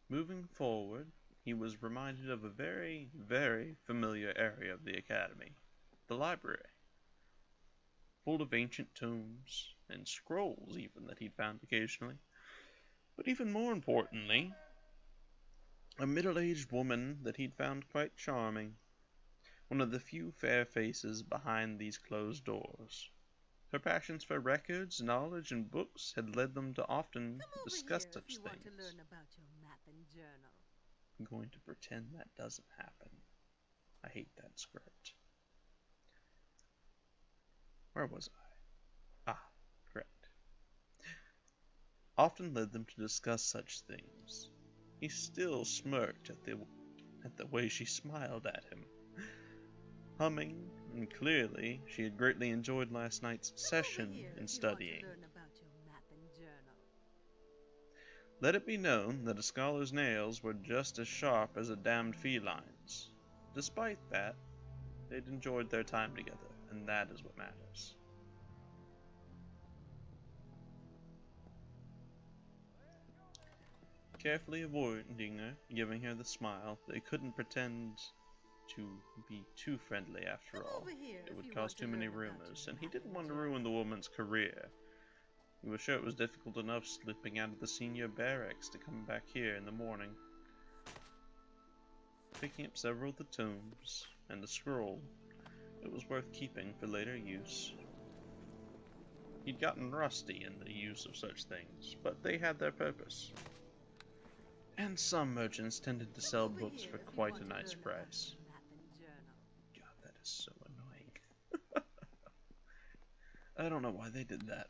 Moving forward, he was reminded of a very, very familiar area of the academy, the library, full of ancient tomes and scrolls even that he'd found occasionally. But even more importantly, a middle-aged woman that he'd found quite charming, one of the few fair faces behind these closed doors. Her passions for records, knowledge, and books had led them to often Come over discuss here if such you want to things. learn about your map and journal. I'm going to pretend that doesn't happen. I hate that script. Where was I? Ah, correct. Often led them to discuss such things. He still smirked at the way she smiled at him, humming, and clearly she had greatly enjoyed last night's Come over session here in if you want to studying. learn about your map and journal. Let it be known that a scholar's nails were just as sharp as a damned feline's. Despite that, they'd enjoyed their time together, and that is what matters. Carefully avoiding her, giving her the smile, they couldn't pretend to be too friendly after Come all. over here It if would you cause want to too many learn about rumors, your and he map didn't and want to ruin journal. the woman's career. He was sure it was difficult enough slipping out of the senior barracks to come back here in the morning. Picking up several of the tomes and the scroll, it was worth keeping for later use. He'd gotten rusty in the use of such things, but they had their purpose. And some merchants tended to Come sell over books here for if you quite a want to nice learn about price. your map and journal. God, that is so annoying. I don't know why they did that.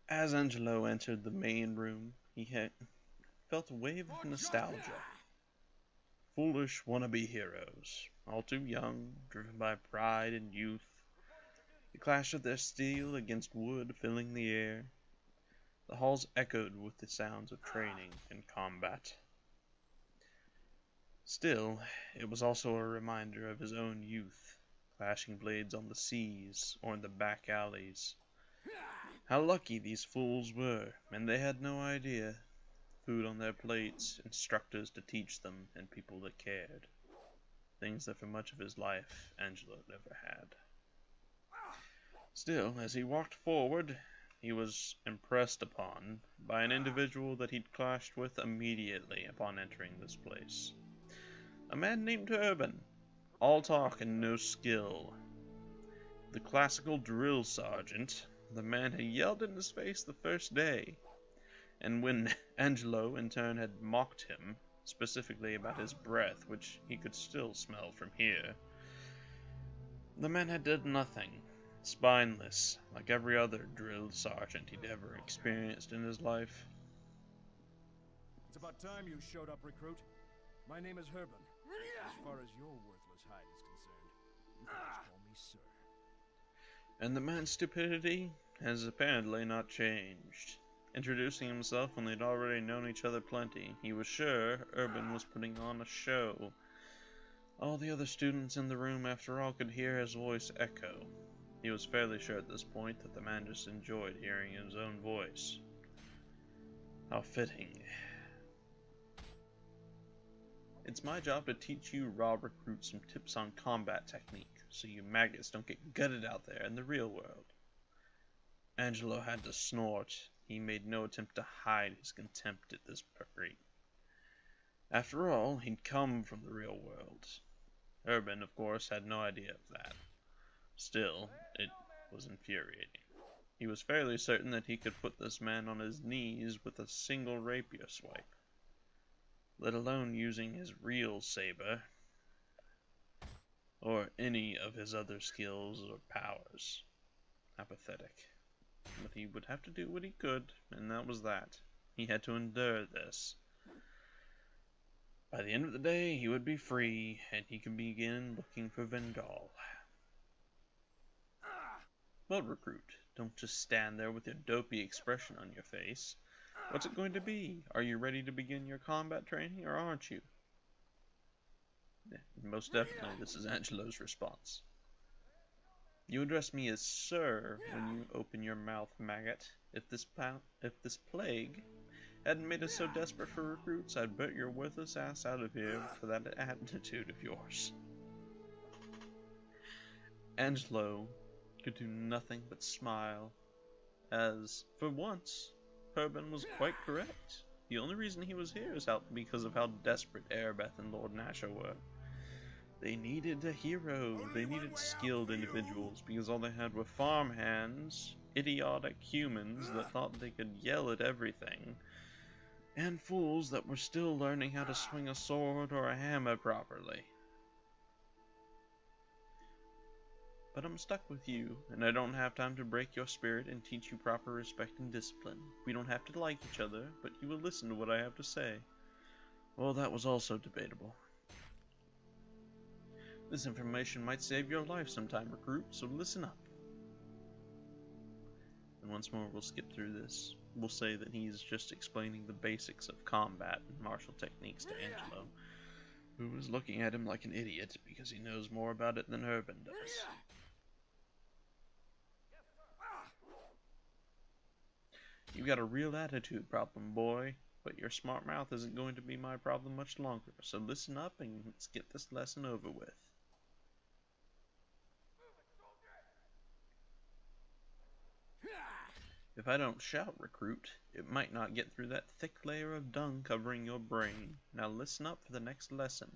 As Angelo entered the main room, he had felt a wave of nostalgia. Foolish wannabe heroes, all too young, driven by pride and youth, the clash of their steel against wood filling the air. The halls echoed with the sounds of training and combat. Still, it was also a reminder of his own youth, clashing blades on the seas or in the back alleys. How lucky these fools were, and they had no idea. Food on their plates, instructors to teach them, and people that cared. Things that for much of his life Angelo never had. Still, as he walked forward, he was impressed upon by an individual that he'd clashed with immediately upon entering this place. A man named Urban, all talk and no skill. The classical drill sergeant, the man had yelled in his face the first day, and when Angelo in turn had mocked him, specifically about his breath, which he could still smell from here, the man had done nothing, spineless, like every other drill sergeant he'd ever experienced in his life. It's about time you showed up, recruit. My name is Herban. As far as your worthless hide is concerned, you can just call me sir. And the man's stupidity has apparently not changed. Introducing himself when they'd already known each other plenty, he was sure Urban was putting on a show. All the other students in the room, after all, could hear his voice echo. He was fairly sure at this point that the man just enjoyed hearing his own voice. How fitting. It's my job to teach you raw recruits some tips on combat technique, so you maggots don't get gutted out there in the real world. Angelo had to snort. He made no attempt to hide his contempt at this parade. After all, he'd come from the real world. Urban, of course, had no idea of that. Still, it was infuriating. He was fairly certain that he could put this man on his knees with a single rapier swipe, let alone using his real saber, or any of his other skills or powers. Apathetic. But he would have to do what he could, and that was that. He had to endure this. By the end of the day, he would be free, and he could begin looking for Vendal. Well, recruit, don't just stand there with your dopey expression on your face. What's it going to be? Are you ready to begin your combat training, or aren't you? Most definitely, this is Angelo's response. You address me as Sir when you open your mouth, maggot. If this plague hadn't made us so desperate for recruits, I'd bet your worthless ass out of here for that attitude of yours. Angelo could do nothing but smile, as, for once, Herben was quite correct. The only reason he was here is because of how desperate Erebeth and Lord Nasher were. They needed a hero. They needed skilled individuals, because all they had were farmhands, idiotic humans that thought they could yell at everything, and fools that were still learning how to swing a sword or a hammer properly. But I'm stuck with you, and I don't have time to break your spirit and teach you proper respect and discipline. We don't have to like each other, but you will listen to what I have to say. Well, that was also debatable. This information might save your life sometime, recruit, so listen up. And once more, we'll skip through this. We'll say that he's just explaining the basics of combat and martial techniques to Angelo, who is looking at him like an idiot because he knows more about it than Herben does. You got a real attitude problem, boy, but your smart mouth isn't going to be my problem much longer, so listen up and let's get this lesson over with. If I don't shout, recruit, it might not get through that thick layer of dung covering your brain. Now listen up for the next lesson.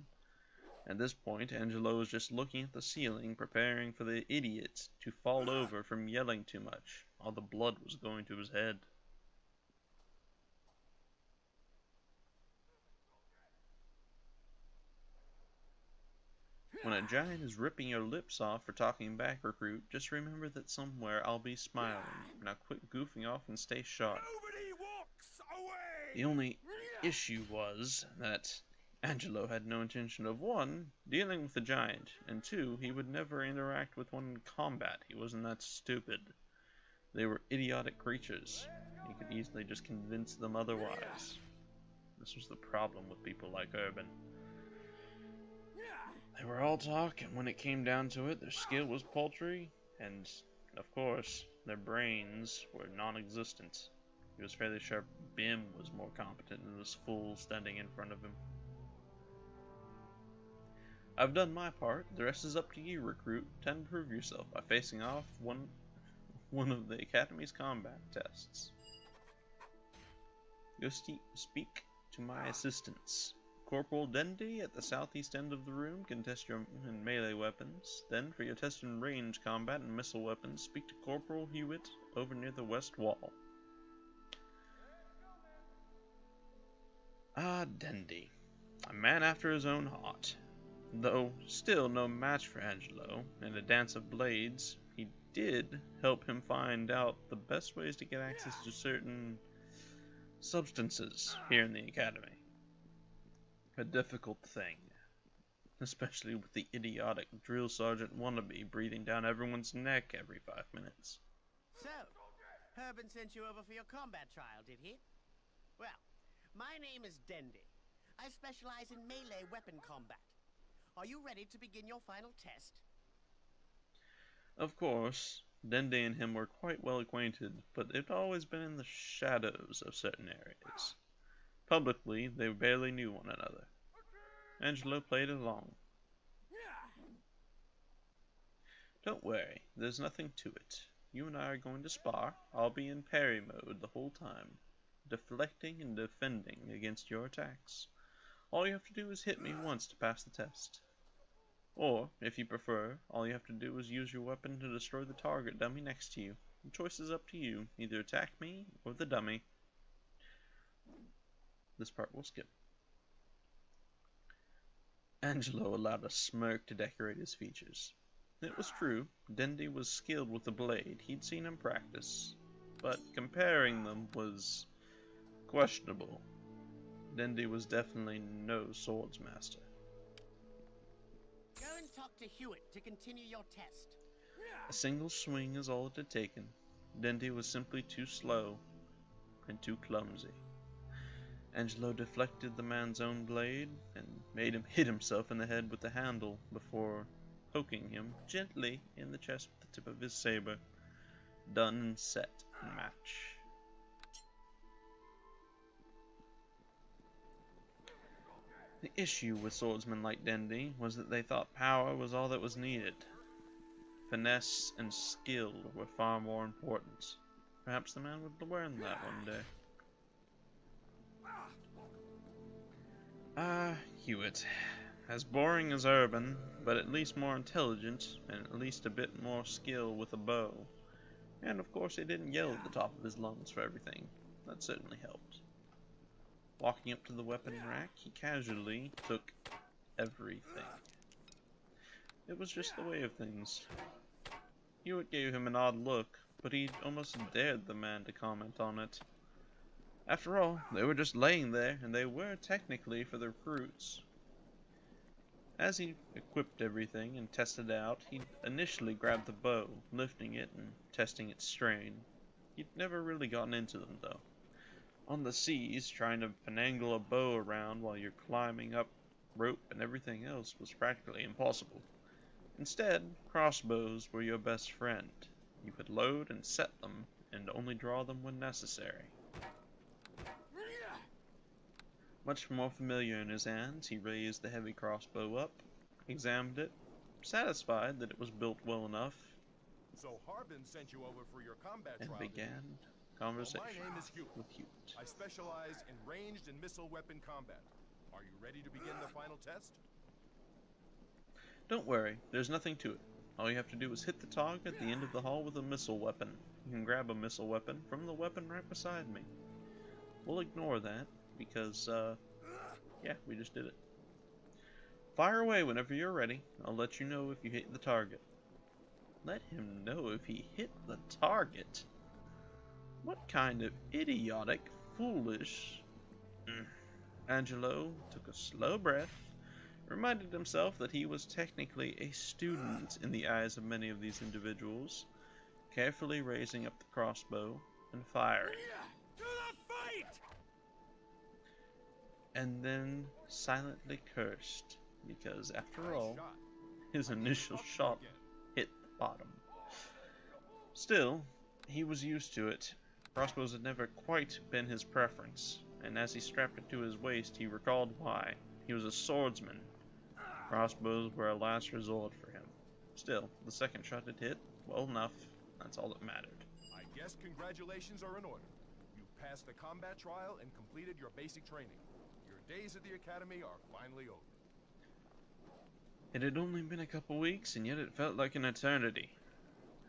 At this point, Angelo is just looking at the ceiling, preparing for the idiot to fall over from yelling too much. All the blood was going to his head. When a giant is ripping your lips off for talking back, recruit, just remember that somewhere I'll be smiling. Now quit goofing off and stay sharp. Nobody walks away! The only issue was that Angelo had no intention of, 1, dealing with the giant, and 2, he would never interact with one in combat. He wasn't that stupid. They were idiotic creatures. He could easily just convince them otherwise. This was the problem with people like Herben. They were all talk, and when it came down to it, their skill was paltry, and, of course, their brains were non-existent. He was fairly sure Bim was more competent than this fool standing in front of him. I've done my part. The rest is up to you, recruit. Tend to prove yourself by facing off one of the Academy's combat tests. Go speak to my assistants. Corporal Dendy at the southeast end of the room can test your melee weapons. Then, for your test in range combat and missile weapons, speak to Corporal Hewitt over near the west wall. Ah, Dendy. A man after his own heart. Though still no match for Angelo, in a dance of blades, he did help him find out the best ways to get access to certain substances here in the Academy. A difficult thing, especially with the idiotic drill sergeant wannabe breathing down everyone's neck every 5 minutes. So, Herben sent you over for your combat trial, did he? Well, my name is Dendy. I specialize in melee weapon combat. Are you ready to begin your final test? Of course, Dendy and him were quite well acquainted, but they'd always been in the shadows of certain areas. Publicly, they barely knew one another. Angelo played along. Don't worry, there's nothing to it. You and I are going to spar. I'll be in parry mode the whole time, deflecting and defending against your attacks. All you have to do is hit me once to pass the test. Or, if you prefer, all you have to do is use your weapon to destroy the target dummy next to you. The choice is up to you. Either attack me or the dummy. This part we'll skip. Angelo allowed a smirk to decorate his features. It was true, Dendy was skilled with the blade. He'd seen him practice. But comparing them was questionable. Dendy was definitely no swords master. Go and talk to Hewitt to continue your test. A single swing is all it had taken. Dendy was simply too slow and too clumsy. Angelo deflected the man's own blade and made him hit himself in the head with the handle before poking him gently in the chest with the tip of his saber. Done and set and match. The issue with swordsmen like Dendy was that they thought power was all that was needed. Finesse and skill were far more important. Perhaps the man would learn that one day. Hewitt. As boring as Urban, but at least more intelligent, and at least a bit more skill with a bow. And of course he didn't yell at the top of his lungs for everything. That certainly helped. Walking up to the weapon rack, he casually took everything. It was just the way of things. Hewitt gave him an odd look, but he almost dared the man to comment on it. After all, they were just laying there, and they were technically for the recruits. As he equipped everything and tested it out, he initially grabbed the bow, lifting it and testing its strain. He'd never really gotten into them, though. On the seas, trying to finagle a bow around while you're climbing up rope and everything else was practically impossible. Instead, crossbows were your best friend. You could load and set them, and only draw them when necessary. Much more familiar in his hands, he raised the heavy crossbow up, examined it, satisfied that it was built well enough, So Harbin sent you over for your combat and trial. began conversation My name is Hewitt. with Hewitt. I specialize in ranged and missile weapon combat. Are you ready to begin the final test? Don't worry, there's nothing to it. All you have to do is hit the target at the end of the hall with a missile weapon. You can grab a missile weapon from the weapon right beside me. We'll ignore that, because, yeah, we just did it. Fire away whenever you're ready. I'll let you know if you hit the target. Let him know if he hit the target? What kind of idiotic, foolish... Angelo took a slow breath, reminded himself that he was technically a student in the eyes of many of these individuals, carefully raising up the crossbow and firing. To the fight! And then silently cursed, because after Nice all, shot. his initial Up shot again. hit the bottom. Still, he was used to it. Crossbows had never quite been his preference, and as he strapped it to his waist, he recalled why. He was a swordsman. Crossbows were a last resort for him. Still, the second shot had hit well enough. That's all that mattered. I guess congratulations are in order. You passed the combat trial and completed your basic training. Your days at the academy are finally over. It had only been a couple weeks, and yet it felt like an eternity.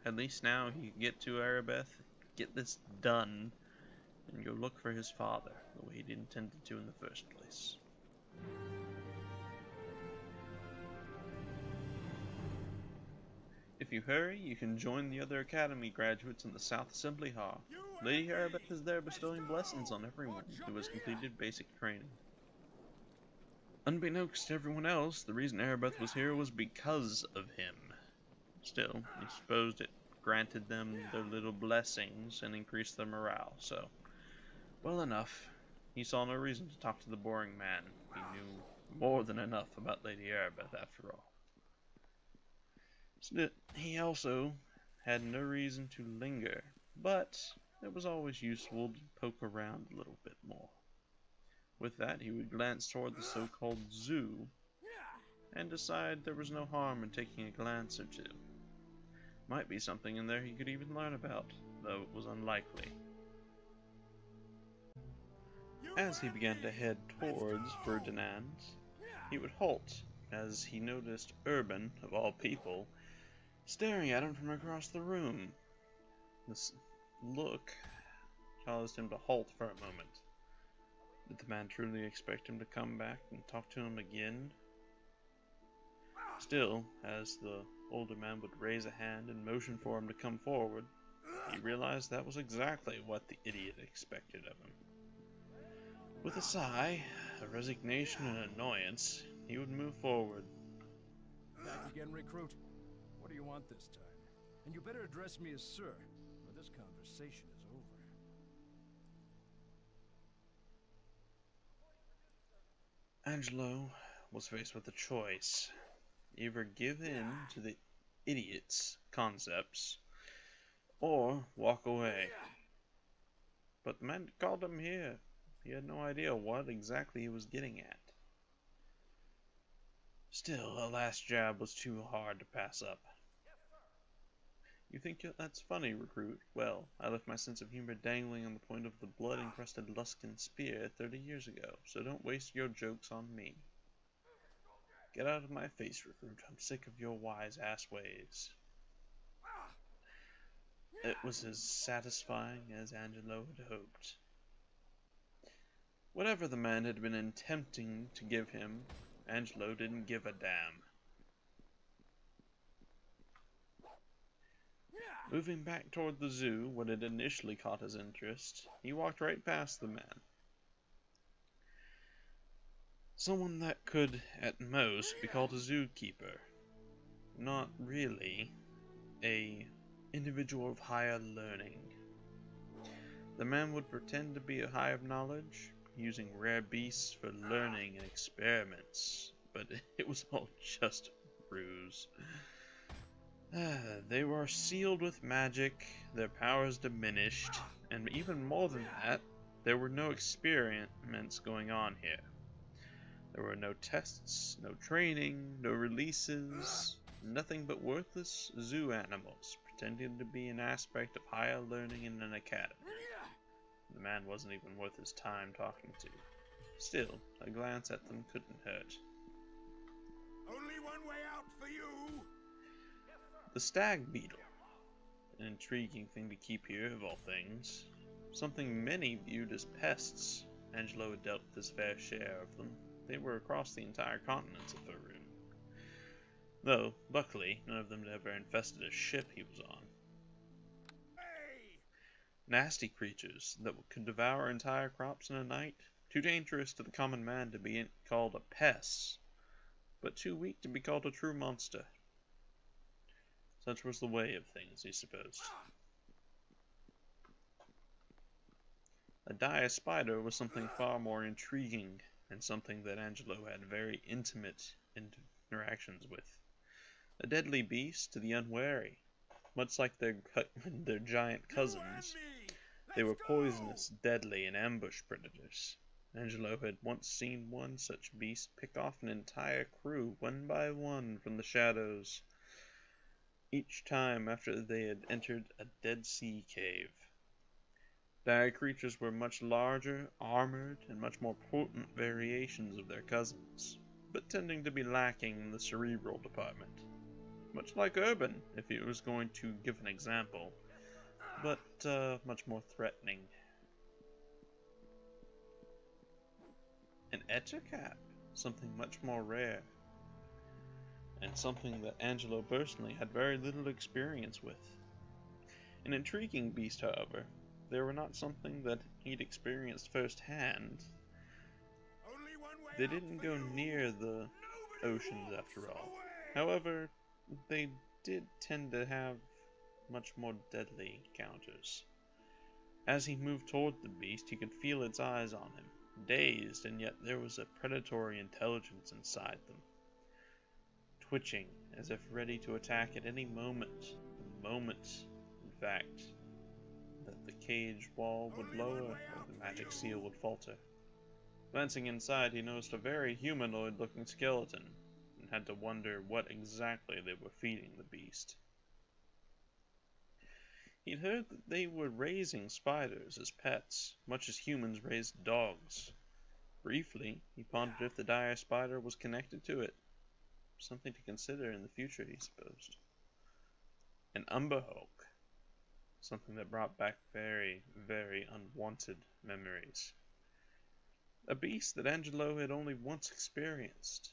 At least now he could get to Arabeth, get this done, and go look for his father, the way he'd intended to in the first place. If you hurry, you can join the other Academy graduates in the South Assembly Hall. Lady Arabeth is there bestowing blessings on everyone who has completed basic training. Unbeknownst to everyone else, the reason Arabeth was here was because of him. Still, he supposed it granted them their little blessings and increased their morale, so... Well enough. He saw no reason to talk to the boring man. He knew more than enough about Lady Arabeth, after all. Still, he also had no reason to linger, but it was always useful to poke around a little bit more. With that, he would glance toward the so-called zoo, and decide there was no harm in taking a glance or two. Might be something in there he could even learn about, though it was unlikely. As he began to head towards Ferdinand, he would halt as he noticed Urban, of all people, staring at him from across the room. This look caused him to halt for a moment. Did the man truly expect him to come back and talk to him again? Still, as the older man would raise a hand and motion for him to come forward, he realized that was exactly what the idiot expected of him. With a sigh of resignation and annoyance, he would move forward. Back again, recruit. What do you want this time? And you better address me as sir, or this conversation is over. Angelo was faced with a choice. Either give in to the idiot's concepts, or walk away. But the man called him here. He had no idea what exactly he was getting at. Still, a last jab was too hard to pass up. You think that's funny, recruit? Well, I left my sense of humor dangling on the point of the blood-encrusted Luskan spear 30 years ago, so don't waste your jokes on me. Get out of my face, recruit. I'm sick of your wise-ass ways. It was as satisfying as Angelo had hoped. Whatever the man had been attempting to give him, Angelo didn't give a damn. Moving back toward the zoo, what had initially caught his interest, he walked right past the man. Someone that could, at most, be called a zookeeper. Not really a individual of higher learning. The man would pretend to be a high of knowledge, using rare beasts for learning and experiments, but it was all just a ruse. They were sealed with magic, their powers diminished, and even more than that, there were no experiments going on here. There were no tests, no training, no releases, nothing but worthless zoo animals, pretending to be an aspect of higher learning in an academy. The man wasn't even worth his time talking to. Still, a glance at them couldn't hurt. Only one way out for you! The stag beetle. An intriguing thing to keep here, of all things. Something many viewed as pests. Angelo had dealt with his fair share of them. They were across the entire continent of Faerun. Though, luckily, none of them had ever infested a ship he was on. Nasty creatures that could devour entire crops in a night. Too dangerous to the common man to be called a pest, but too weak to be called a true monster. Such was the way of things, he supposed. A dire spider was something far more intriguing, and something that Angelo had very intimate interactions with. A deadly beast to the unwary. Much like their giant cousins, they were poisonous, deadly, and ambush predators. Angelo had once seen one such beast pick off an entire crew, one by one, from the shadows, each time after they had entered a Dead Sea cave. Dire creatures were much larger, armored, and much more potent variations of their cousins, but tending to be lacking in the cerebral department. Much like Urban, if he was going to give an example, but much more threatening. An Ettercap, something much more rare, and something that Angelo personally had very little experience with. An intriguing beast, however. They were not something that he'd experienced firsthand. They didn't go near the oceans after all. However, they did tend to have much more deadly encounters. As he moved toward the beast, he could feel its eyes on him, dazed, and yet there was a predatory intelligence inside them, twitching as if ready to attack at any moment. The moment, in fact, that the cage wall would lower or the magic seal would falter. Glancing inside, he noticed a very humanoid-looking skeleton, and had to wonder what exactly they were feeding the beast. He'd heard that they were raising spiders as pets, much as humans raised dogs. Briefly, he pondered if the dire spider was connected to it. Something to consider in the future, he supposed. An Umberhulk. Something that brought back very, very unwanted memories. A beast that Angelo had only once experienced.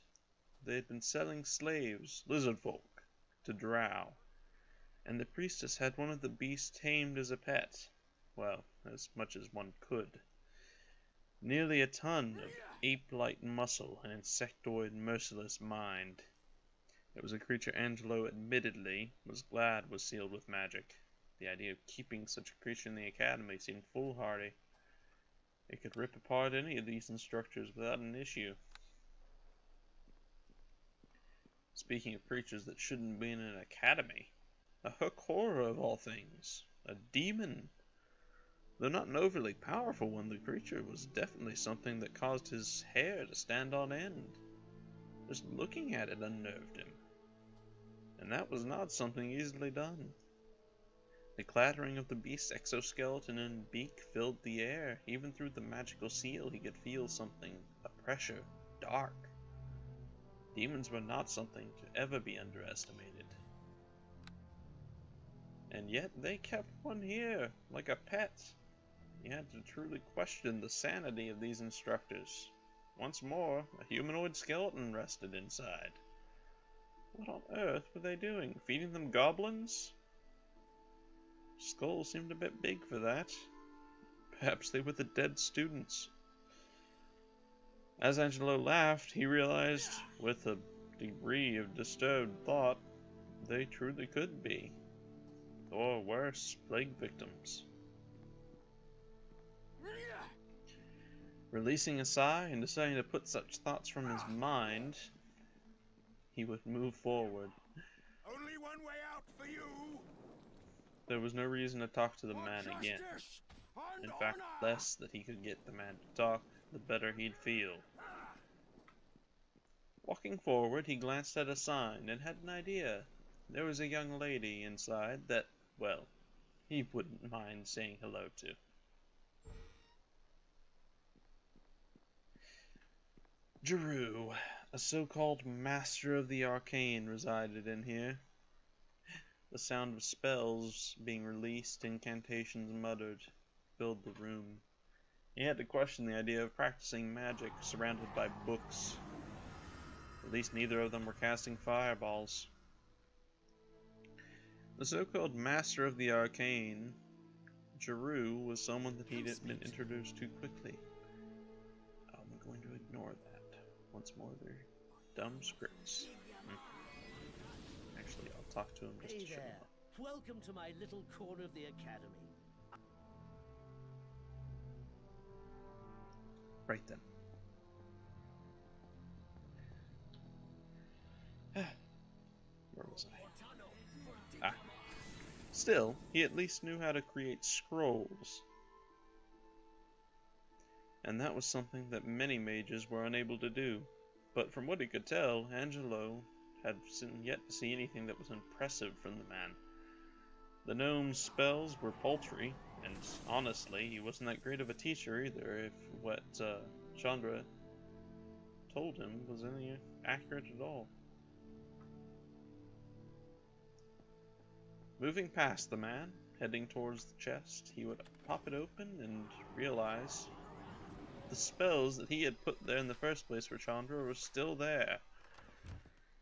They had been selling slaves, lizard folk, to Drow, and the priestess had one of the beasts tamed as a pet. Well, as much as one could. Nearly a ton of ape-like muscle and insectoid merciless mind. It was a creature Angelo admittedly was glad was sealed with magic. The idea of keeping such a creature in the academy seemed foolhardy. It could rip apart any of these instructors without an issue. Speaking of creatures that shouldn't be in an academy, a hook horror of all things, a demon. Though not an overly powerful one, the creature was definitely something that caused his hair to stand on end. Just looking at it unnerved him. And that was not something easily done. The clattering of the beast's exoskeleton and beak filled the air. Even through the magical seal he could feel something, a pressure, dark. Demons were not something to ever be underestimated. And yet they kept one here, like a pet. He had to truly question the sanity of these instructors. Once more, a humanoid skeleton rested inside. What on earth were they doing? Feeding them goblins? Skull seemed a bit big for that. Perhaps they were the dead students. As Angelo laughed, he realized, with a degree of disturbed thought, they truly could be. Or worse, plague victims. Releasing a sigh and deciding to put such thoughts from his mind, he would move forward. Only one way out for you. There was no reason to talk to the man again. In fact, the less that he could get the man to talk, the better he'd feel. Walking forward, he glanced at a sign and had an idea. There was a young lady inside that, well, he wouldn't mind saying hello to. Jeru, a so-called master of the arcane, resided in here. The sound of spells being released, incantations muttered, filled the room. He had to question the idea of practicing magic surrounded by books. At least neither of them were casting fireballs. The so-called master of the arcane, Jeru, was someone that he'd been introduced to quickly. I'm going to ignore that. Once more, they're dumb scripts. Actually, I'll talk to him just to show him up. Welcome to my little corner of the academy. Right then. Where was I? Ah. Still, he at least knew how to create scrolls. And that was something that many mages were unable to do. But from what he could tell, Angelo had yet to see anything that was impressive from the man. The gnome's spells were paltry, and honestly, he wasn't that great of a teacher either, if what Chandra told him was any accurate at all. Moving past the man, heading towards the chest, he would pop it open and realize the spells that he had put there in the first place for Chandra were still there.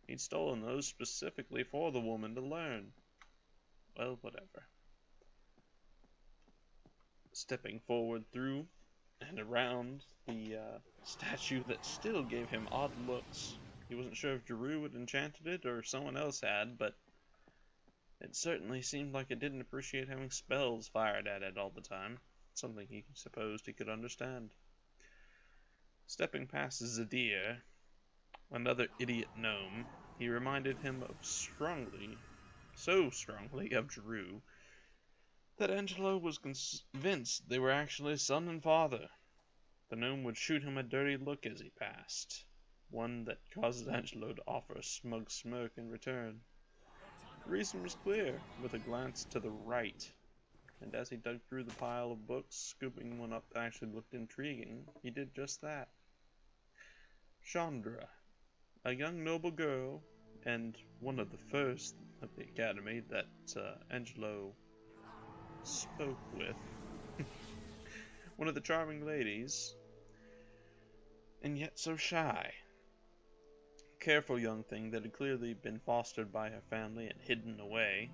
He'd stolen those specifically for the woman to learn. Well, whatever. Stepping forward through and around the statue that still gave him odd looks. He wasn't sure if Jeru had enchanted it or someone else had, but it certainly seemed like it didn't appreciate having spells fired at it all the time. Something he supposed he could understand. Stepping past Zadir, another idiot gnome, he reminded him of so strongly of Jeru, that Angelo was convinced they were actually son and father. The gnome would shoot him a dirty look as he passed, one that causes Angelo to offer a smug smirk in return. The reason was clear, with a glance to the right, and as he dug through the pile of books, scooping one up that actually looked intriguing, he did just that. Chandra, a young noble girl, and one of the first of the academy that Angelo spoke with. One of the charming ladies, and yet so shy. Careful young thing that had clearly been fostered by her family and hidden away.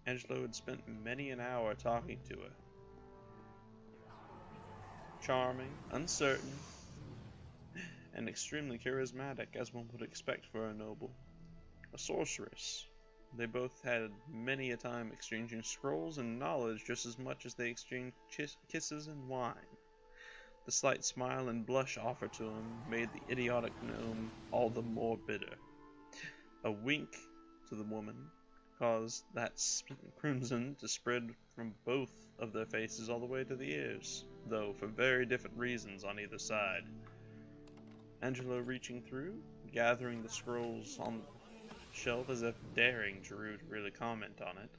Angelo had spent many an hour talking to her. Charming, uncertain, and extremely charismatic, as one would expect for a noble. A sorceress. They both had many a time exchanging scrolls and knowledge just as much as they exchanged kisses and wine. The slight smile and blush offered to him made the idiotic gnome all the more bitter. A wink to the woman caused that crimson to spread from both of their faces all the way to the ears, though for very different reasons on either side. Angelo reaching through, gathering the scrolls on the shelf as if daring Giroux to really comment on it.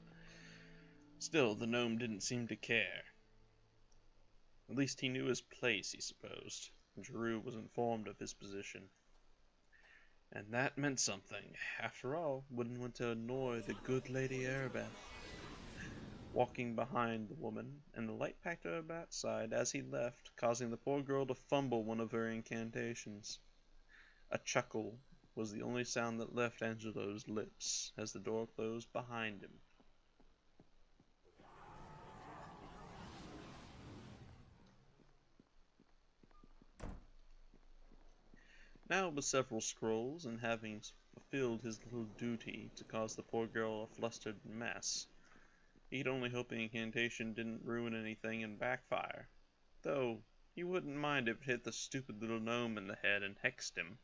Still, the gnome didn't seem to care. At least he knew his place, he supposed. Giroux was informed of his position. And that meant something. After all, wouldn't want to annoy the good Lady Arabeth. Walking behind the woman, and the light packed Arabat's side as he left, causing the poor girl to fumble one of her incantations. A chuckle was the only sound that left Angelo's lips as the door closed behind him. Now, with several scrolls, and having fulfilled his little duty to cause the poor girl a flustered mess, he'd only hope the incantation didn't ruin anything and backfire. Though, he wouldn't mind if it hit the stupid little gnome in the head and hexed him.